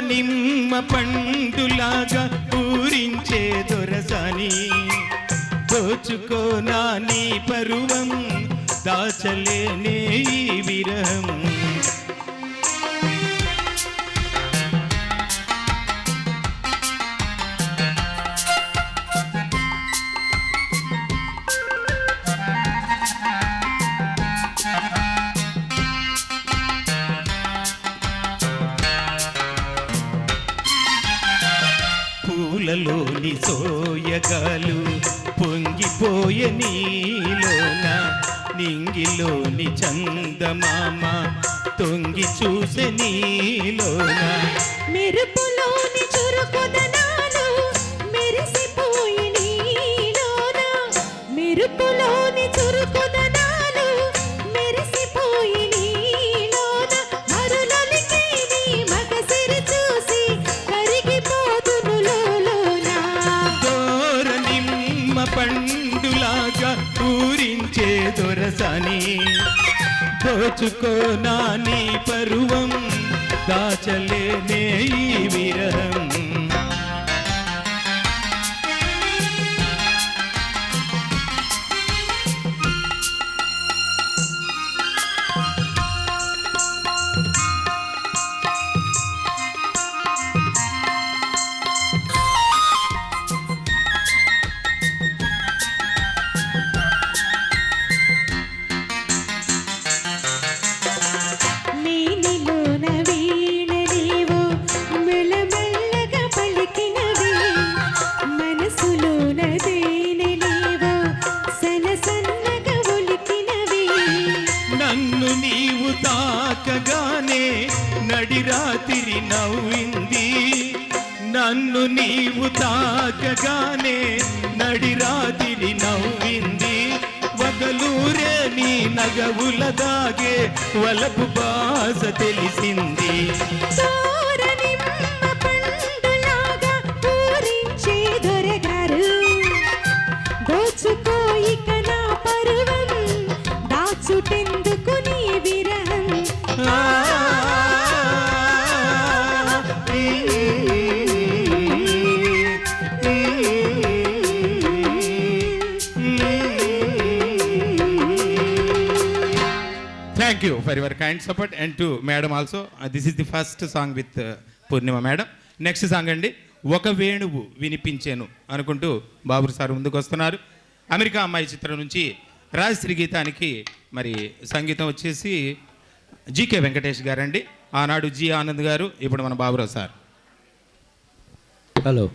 నిమ్మ పండులాగా పూరించే దొరసాని దోచుకోనా నీ పరువం దాచలేనే ఈ విరహం పూలలోని సోయగాలు పొంగిపోయే నీలోన నింగిలోని చందమామ తొంగి చూసే నీలోన మెరుపులోని చురుకుదనాలు మెరిసిపోయే నీలోన మెరుపులోని చురుకుదనాలు మెరిసిపోయే నీలోన మరులొలికే నీ మగసిరి చూసి కరిగిపోతును లోలోన దోర నిమ్మ పండులాగా పూరించే దొరసాని దోచుకోనా నీ పరువం దాచలేనే ఈ విరహం నీనిలోన వీణలేవో మెల్లమెల్లగా పలికినవి మనసులోన దేనెలేవో సనసన్నగా ఒలికినవి నన్ను నీవు తాకగానే నడిరాతిరి నవ్వింది నన్ను నీవు తాకగానే నడిరాతిరి నవ్వింది వగలూరే నీ నగవుల దాగే వలపు బాస తెలిసింది దూర నిమ్మ పండులాగా పూరించే దొరగారు దోచుకో ఇక నా పరువం దాచుటెందుకు నీ విరహం ఆ, Thank you for your kind support and to madam also. This is the first song with Purnima madam. Next song అండి ఒక వేణువు వినిపించాను అనుకుంటూ బాబు సార్ ముందుకు వస్తున్నారు. అమెరికా అమ్మాయి చిత్రం నుంచి రాజశ్రీ గీతానికి మరి సంగీతం వచ్చేసి జీకే వెంకటేష్ గారండి. ఆనాడు జి ఆనంద్ గారు, ఇప్పుడు మన బాబురావు సార్. హలో